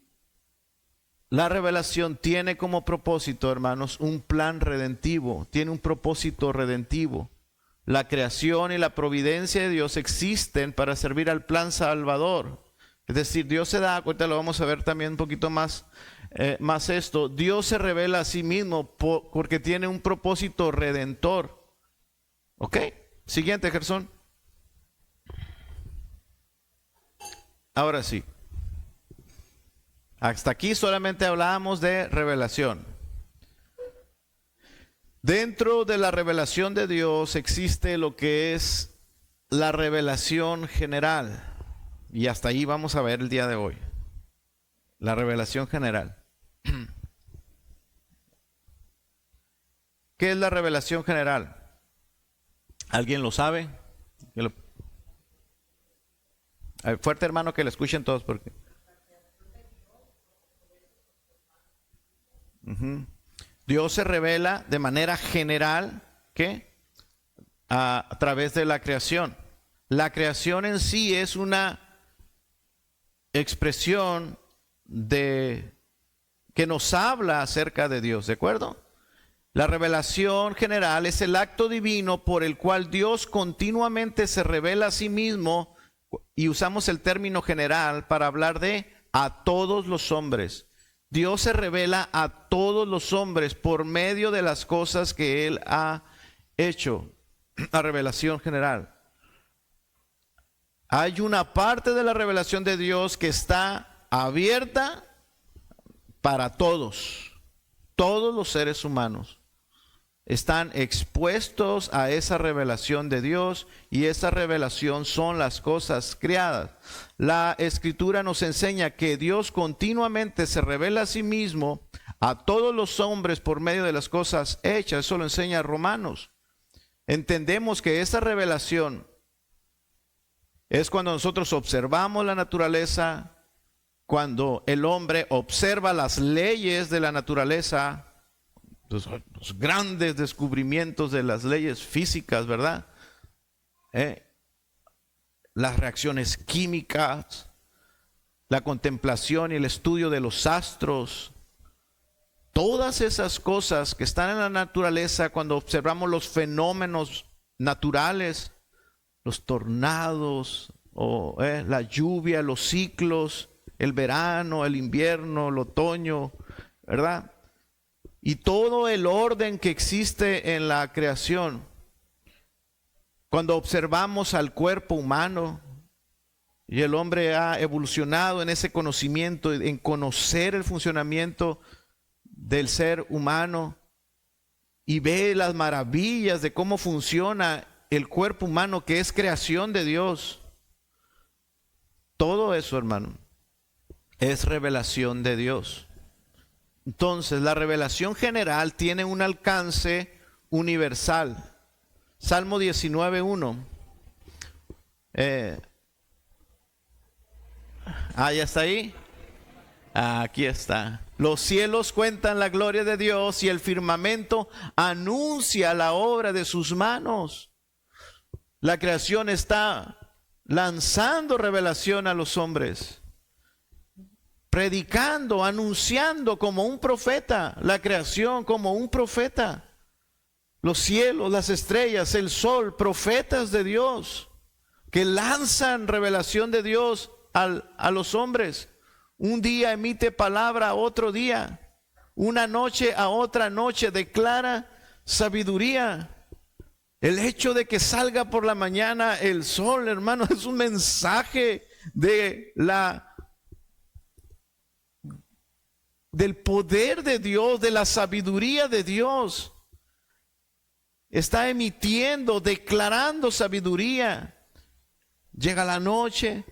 la revelación tiene como propósito, hermanos, un plan redentivo, tiene un propósito redentivo. La creación y la providencia de Dios existen para servir al plan salvador. Es decir, Dios se da, ahorita lo vamos a ver también un poquito más esto. Dios se revela a sí mismo porque tiene un propósito redentor. ¿Ok? Siguiente, Gerson. Ahora sí. Hasta aquí solamente hablábamos de revelación. Dentro de la revelación de Dios existe lo que es la revelación general. Y hasta ahí vamos a ver el día de hoy. La revelación general. ¿Qué es la revelación general? ¿Alguien lo sabe? A ver, fuerte, hermano, que lo escuchen todos porque... Dios se revela de manera general, ¿qué? A través de la creación. La creación en sí es una expresión que nos habla acerca de Dios, ¿de acuerdo? La revelación general es el acto divino por el cual Dios continuamente se revela a sí mismo, y usamos el término general para hablar de a todos los hombres. Dios se revela a todos los hombres por medio de las cosas que Él ha hecho. La revelación general. Hay una parte de la revelación de Dios que está abierta para todos los seres humanos. están expuestos a esa revelación de Dios, y esa revelación son las cosas creadas. La Escritura nos enseña que Dios continuamente se revela a sí mismo a todos los hombres por medio de las cosas hechas. Eso lo enseña Romanos. Entendemos que esa revelación es cuando nosotros observamos la naturaleza, cuando el hombre observa las leyes de la naturaleza, los grandes descubrimientos de las leyes físicas, ¿verdad? Las reacciones químicas, la contemplación y el estudio de los astros, todas esas cosas que están en la naturaleza, cuando observamos los fenómenos naturales, los tornados, la lluvia, los ciclos, el verano, el invierno, el otoño, ¿verdad? Y todo el orden que existe en la creación. Cuando observamos al cuerpo humano, y el hombre ha evolucionado en ese conocimiento, en conocer el funcionamiento del ser humano, y ve las maravillas de cómo funciona el cuerpo humano, que es creación de Dios. Todo eso, hermano, es revelación de Dios. Entonces, la revelación general tiene un alcance universal. Salmo 19:1. ¿Ya está ahí? Aquí está. Los cielos cuentan la gloria de Dios, y el firmamento anuncia la obra de sus manos. La creación está lanzando revelación a los hombres, predicando, anunciando como un profeta, la creación como un profeta. Los cielos, las estrellas, el sol, profetas de Dios, que lanzan revelación de Dios a los hombres. Un día emite palabra a otro día, una noche a otra noche declara sabiduría. El hecho de que salga por la mañana el sol, hermano, es un mensaje del poder de Dios, de la sabiduría de Dios. Está emitiendo, declarando sabiduría. Llega la noche,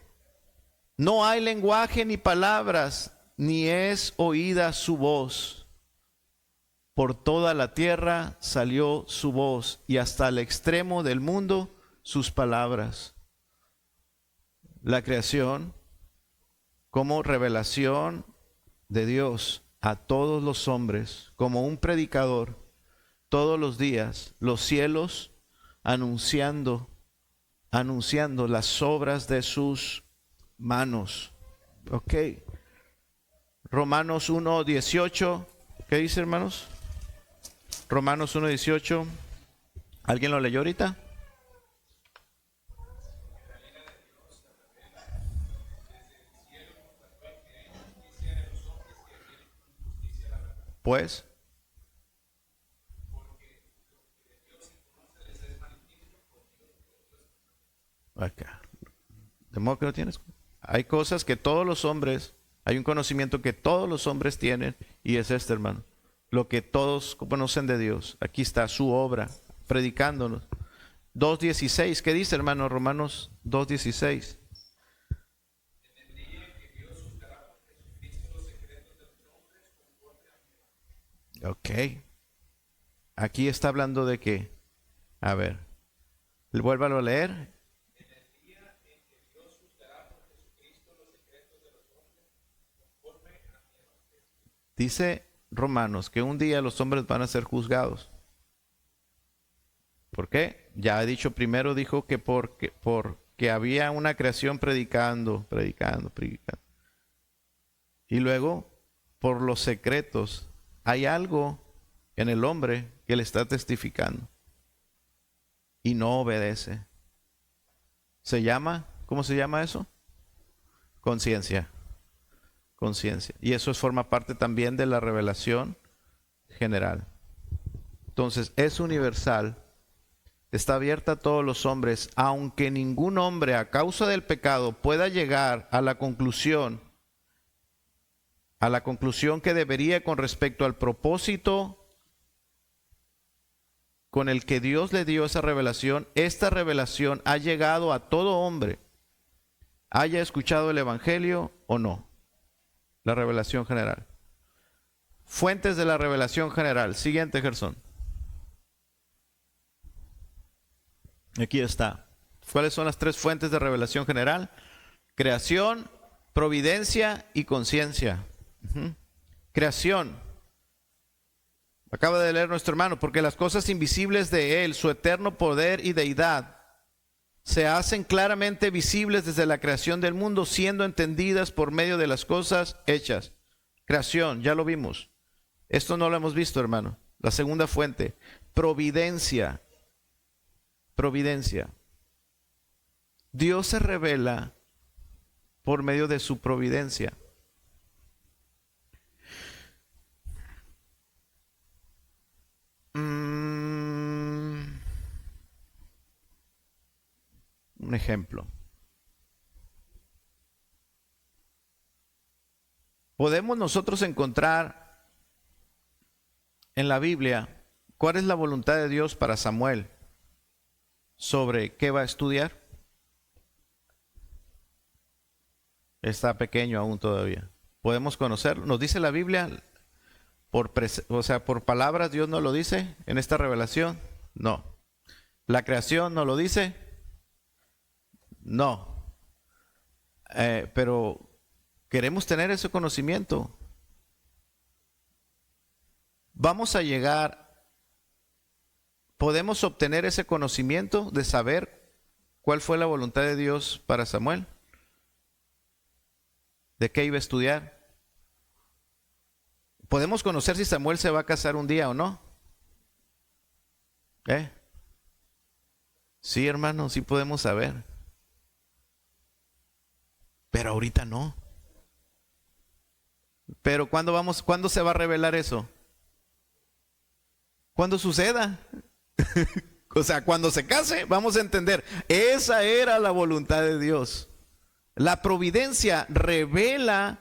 no hay lenguaje ni palabras, ni es oída su voz. Por toda la tierra salió su voz, y hasta el extremo del mundo sus palabras. La creación como revelación de Dios a todos los hombres, como un predicador, todos los días, los cielos anunciando las obras de sus manos. Ok. Romanos 1:18. ¿Qué dice, hermanos? Romanos 1:18. ¿Alguien lo leyó ahorita? Pues acá. ¿De modo que lo tienes? Hay cosas que todos los hombres, hay un conocimiento que todos los hombres tienen, y es este, hermano. Lo que todos conocen de Dios. Aquí está su obra, predicándonos. 2:16. ¿Qué dice, hermano? Romanos 2:16. Ok. Aquí está hablando de que, a ver, vuélvalo a leer. Dice Romanos que un día los hombres van a ser juzgados. ¿Por qué? Ya he dicho, primero dijo que porque había una creación predicando. Y luego, por los secretos, hay algo en el hombre que le está testificando y no obedece. ¿Cómo se llama eso? Conciencia. Y eso forma parte también de la revelación general. Entonces, es universal, está abierta a todos los hombres, aunque ningún hombre a causa del pecado pueda llegar a la conclusión que debería con respecto al propósito con el que Dios le dio esa revelación, esta revelación ha llegado a todo hombre, haya escuchado el Evangelio o no. La revelación general. Fuentes de la revelación general. Siguiente, Gersón. Aquí está. ¿Cuáles son las tres fuentes de revelación general? Creación, providencia y conciencia. Creación. Acaba de leer nuestro hermano, porque las cosas invisibles de Él, su eterno poder y deidad, se hacen claramente visibles desde la creación del mundo, siendo entendidas por medio de las cosas hechas. Creación, ya lo vimos. Esto no lo hemos visto, hermano. La segunda fuente, providencia. Providencia. Dios se revela por medio de su providencia. Un ejemplo. Podemos nosotros encontrar en la Biblia cuál es la voluntad de Dios para Samuel sobre qué va a estudiar. Está pequeño aún todavía. Podemos conocerlo. Nos dice la Biblia, por palabras Dios nos lo dice en esta revelación. No. La creación nos lo dice. No. Pero queremos tener ese conocimiento. Vamos a llegar, podemos obtener ese conocimiento de saber cuál fue la voluntad de Dios para Samuel. ¿De qué iba a estudiar? ¿Podemos conocer si Samuel se va a casar un día o no? Sí, hermano, sí podemos saber. Pero ahorita no. Pero ¿cuándo se va a revelar eso? Cuando suceda. O sea, cuando se case, vamos a entender. Esa era la voluntad de Dios. La providencia revela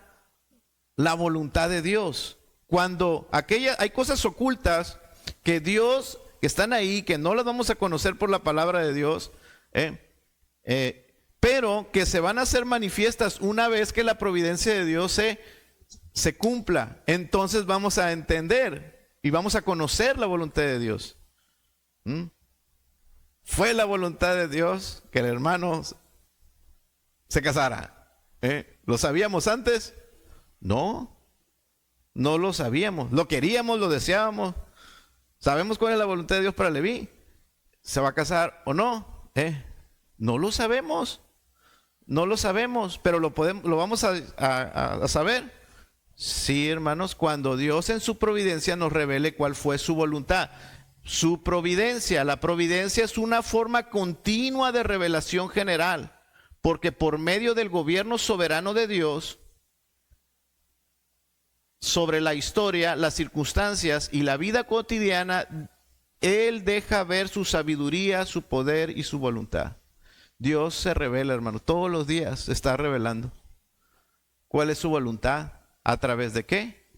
la voluntad de Dios. Cuando hay cosas ocultas que Dios, que están ahí, que no las vamos a conocer por la palabra de Dios, pero que se van a hacer manifiestas una vez que la providencia de Dios se cumpla. Entonces vamos a entender y vamos a conocer la voluntad de Dios. Fue la voluntad de Dios que el hermano se casara. ¿Lo sabíamos antes? No, no lo sabíamos. Lo queríamos, lo deseábamos. ¿Sabemos cuál es la voluntad de Dios para Leví? ¿Se va a casar o no? No lo sabemos. No lo sabemos, pero lo vamos a saber. Sí, hermanos, cuando Dios en su providencia nos revele cuál fue su voluntad. Su providencia, la providencia es una forma continua de revelación general, porque por medio del gobierno soberano de Dios sobre la historia, las circunstancias y la vida cotidiana, Él deja ver su sabiduría, su poder y su voluntad. Dios se revela, hermano, todos los días se está revelando. ¿Cuál es su voluntad? ¿A través de qué?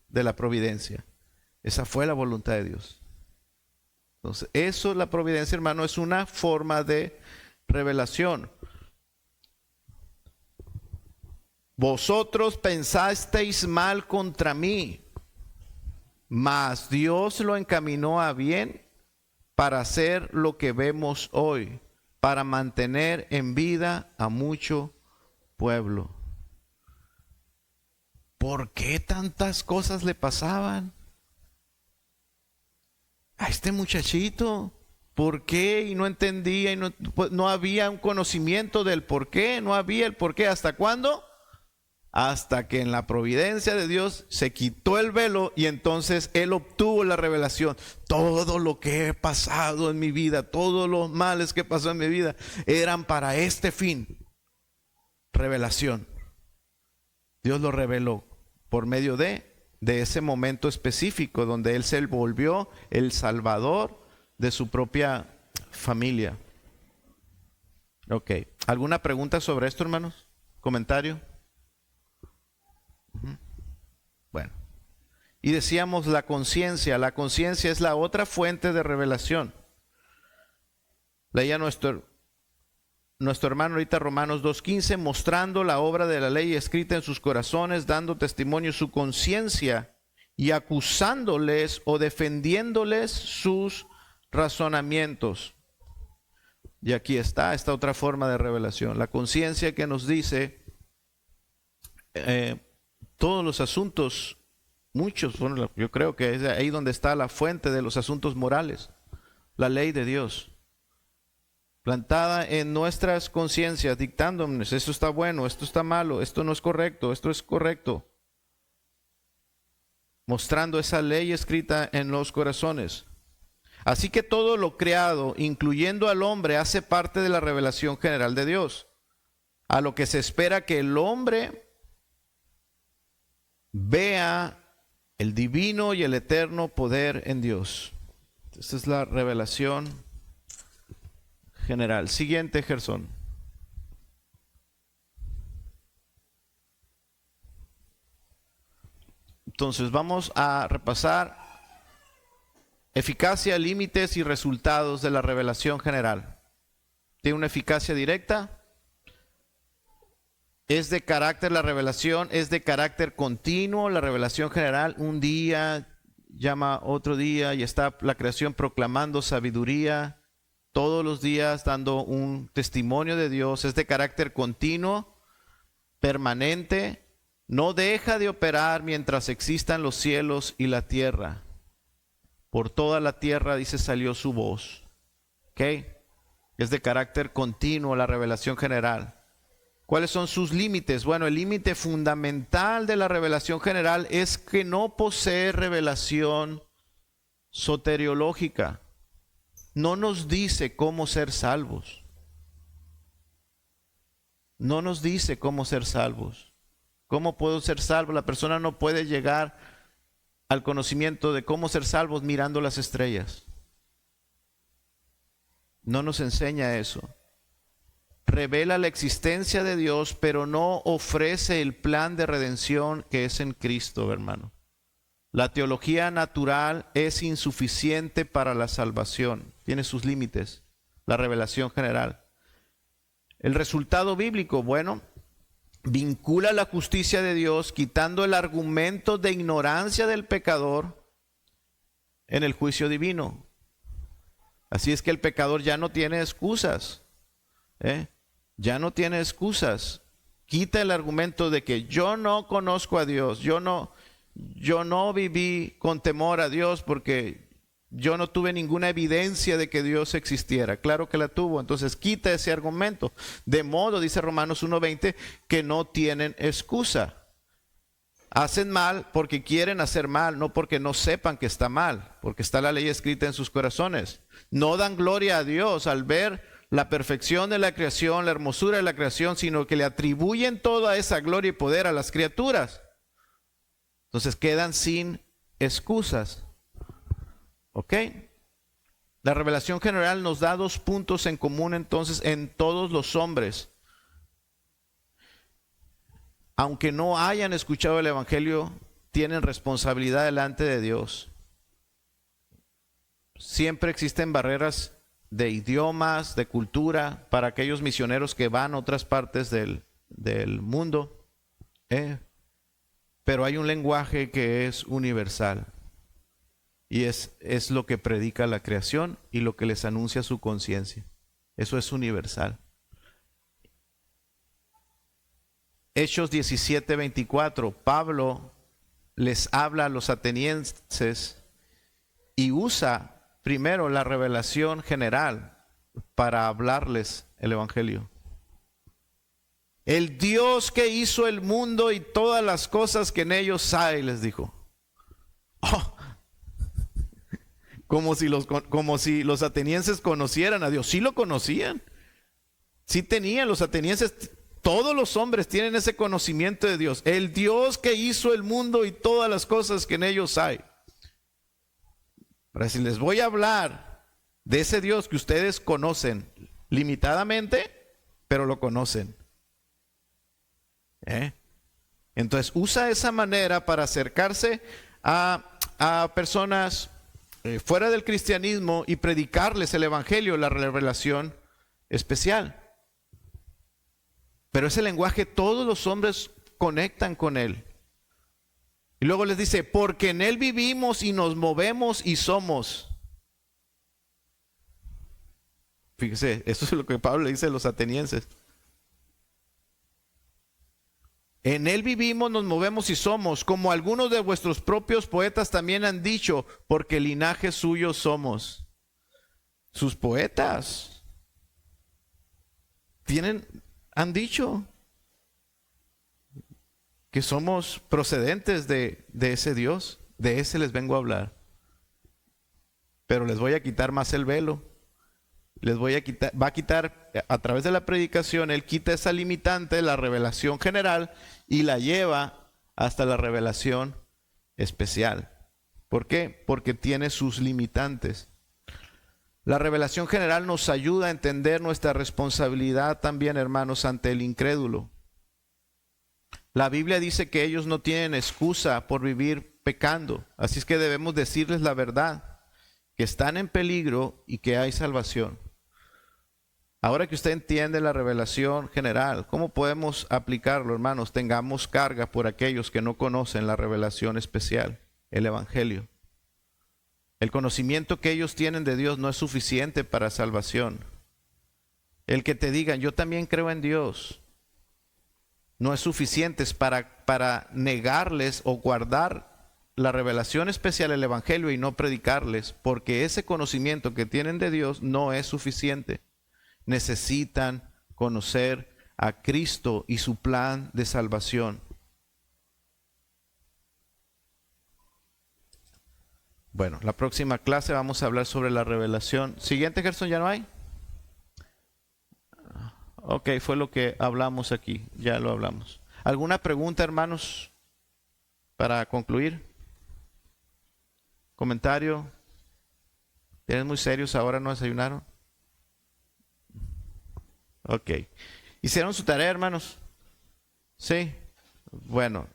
De la providencia. Esa fue la voluntad de Dios. Entonces, eso, la providencia, hermano, es una forma de revelación. Vosotros pensasteis mal contra mí, mas Dios lo encaminó a bien para hacer lo que vemos hoy, para mantener en vida a mucho pueblo. ¿Por qué tantas cosas le pasaban a este muchachito? ¿Por qué? Y no entendía, y no había un conocimiento del por qué, no había el por qué. ¿Hasta cuándo? Hasta que en la providencia de Dios se quitó el velo y entonces Él obtuvo la revelación. Todo lo que he pasado en mi vida, todos los males que pasó en mi vida, eran para este fin. Revelación. Dios lo reveló por medio de ese momento específico donde Él se volvió el Salvador de su propia familia. Ok. ¿Alguna pregunta sobre esto, hermanos? ¿Comentario? Bueno. Y decíamos la conciencia. La conciencia es la otra fuente de revelación. Leía nuestro hermano ahorita Romanos 2:15, mostrando la obra de la ley escrita en sus corazones, dando testimonio su conciencia y acusándoles o defendiéndoles sus razonamientos. Y aquí está esta otra forma de revelación. La conciencia que nos dice todos los asuntos, muchos, bueno, yo creo que es ahí donde está la fuente de los asuntos morales, la ley de Dios. Plantada en nuestras conciencias, dictándonos, esto está bueno, esto está malo, esto no es correcto, esto es correcto. Mostrando esa ley escrita en los corazones. Así que todo lo creado, incluyendo al hombre, hace parte de la revelación general de Dios. A lo que se espera que el hombre vea el divino y el eterno poder en Dios. Esta es la revelación general. Siguiente, Gersón. Entonces vamos a repasar eficacia, límites y resultados de la revelación general. Tiene una eficacia directa. Es de carácter, la revelación es de carácter continuo. La revelación general, un día llama otro día y está la creación proclamando sabiduría. Todos los días dando un testimonio de Dios. Es de carácter continuo, permanente. No deja de operar mientras existan los cielos y la tierra. Por toda la tierra, dice, salió su voz. ¿Ok? Es de carácter continuo la revelación general. ¿Cuáles son sus límites? Bueno, el límite fundamental de la revelación general es que no posee revelación soteriológica. No nos dice cómo ser salvos. No nos dice cómo ser salvos. ¿Cómo puedo ser salvo? La persona no puede llegar al conocimiento de cómo ser salvos mirando las estrellas. No nos enseña eso. Revela la existencia de Dios, pero no ofrece el plan de redención que es en Cristo, hermano. La teología natural es insuficiente para la salvación. Tiene sus límites. La revelación general. El resultado bíblico, bueno, vincula la justicia de Dios quitando el argumento de ignorancia del pecador en el juicio divino. Así es que el pecador ya no tiene excusas. Ya no tiene excusas. Quita el argumento de que yo no conozco a Dios, yo no viví con temor a Dios porque yo no tuve ninguna evidencia de que Dios existiera. Claro que la tuvo. Entonces quita ese argumento. De modo, dice Romanos 1:20, que no tienen excusa. Hacen mal porque quieren hacer mal, no porque no sepan que está mal, porque está la ley escrita en sus corazones. No dan gloria a Dios al ver la perfección de la creación, la hermosura de la creación, sino que le atribuyen toda esa gloria y poder a las criaturas. Entonces quedan sin excusas. ¿Ok? La revelación general nos da 2 puntos en común entonces en todos los hombres. Aunque no hayan escuchado el Evangelio, tienen responsabilidad delante de Dios. Siempre existen barreras de idiomas, de cultura, para aquellos misioneros que van a otras partes del mundo. Pero hay un lenguaje que es universal. Y es lo que predica la creación y lo que les anuncia su conciencia. Eso es universal. Hechos 17:24, Pablo les habla a los atenienses y usa primero la revelación general para hablarles el Evangelio. El Dios que hizo el mundo y todas las cosas que en ellos hay, les dijo. Oh, como si los atenienses conocieran a Dios. Sí lo conocían. Sí tenían los atenienses. Todos los hombres tienen ese conocimiento de Dios. El Dios que hizo el mundo y todas las cosas que en ellos hay. Para decir, les voy a hablar de ese Dios que ustedes conocen limitadamente, pero lo conocen. Entonces usa esa manera para acercarse a personas fuera del cristianismo y predicarles el evangelio, la revelación especial. Pero ese lenguaje todos los hombres conectan con él. Y luego les dice, porque en él vivimos y nos movemos y somos. Fíjese, eso es lo que Pablo le dice a los atenienses. En él vivimos, nos movemos y somos, como algunos de vuestros propios poetas también han dicho, porque linaje suyo somos. Sus poetas han dicho que somos procedentes de ese Dios, de ese les vengo a hablar. Pero les voy a quitar más el velo. Va a quitar a través de la predicación, él quita esa limitante, la revelación general, y la lleva hasta la revelación especial. ¿Por qué? Porque tiene sus limitantes. La revelación general nos ayuda a entender nuestra responsabilidad también, hermanos, ante el incrédulo. La Biblia dice que ellos no tienen excusa por vivir pecando, así es que debemos decirles la verdad, que están en peligro y que hay salvación. Ahora que usted entiende la revelación general, ¿cómo podemos aplicarlo, hermanos? Tengamos carga por aquellos que no conocen la revelación especial, el evangelio. El conocimiento que ellos tienen de Dios no es suficiente para salvación. El que te digan, yo también creo en Dios, no es suficiente para negarles o guardar la revelación especial, el evangelio, y no predicarles, porque ese conocimiento que tienen de Dios no es suficiente. Necesitan conocer a Cristo y su plan de salvación. Bueno, la próxima clase vamos a hablar sobre la revelación. Siguiente, Gerson, ¿ya no hay? Ok, fue lo que hablamos aquí, ya lo hablamos. ¿Alguna pregunta, hermanos, para concluir? ¿Comentario? ¿Tienen muy serios ahora, no desayunaron? Ok. ¿Hicieron su tarea, hermanos? Sí. Bueno,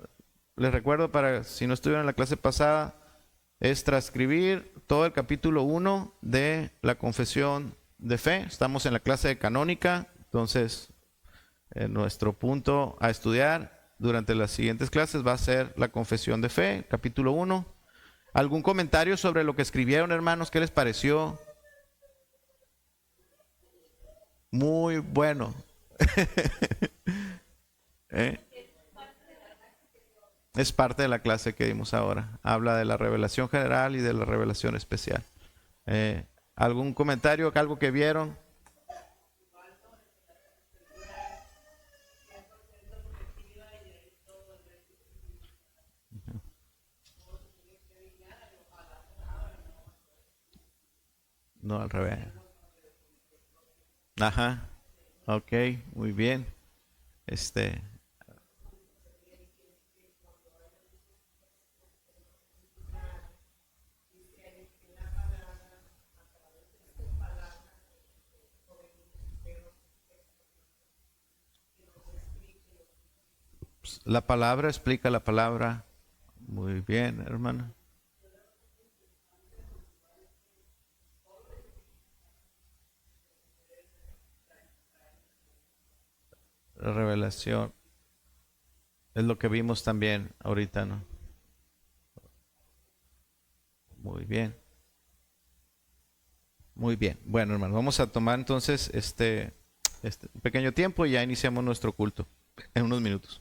les recuerdo, para si no estuvieron en la clase pasada, es transcribir todo el capítulo 1 de la confesión de fe. Estamos en la clase de canónica, entonces nuestro punto a estudiar durante las siguientes clases va a ser la confesión de fe, capítulo 1. ¿Algún comentario sobre lo que escribieron, hermanos? ¿Qué les pareció? Muy bueno. Es parte de la clase que dimos ahora. Habla de la revelación general y de la revelación especial. ¿Algún comentario, algo que vieron? No, al revés. Ajá. Ok, muy bien. La palabra explica la palabra. Muy bien, hermano. La revelación es lo que vimos también ahorita, ¿no? Muy bien. Muy bien. Bueno, hermano, vamos a tomar entonces este pequeño tiempo y ya iniciamos nuestro culto en unos minutos.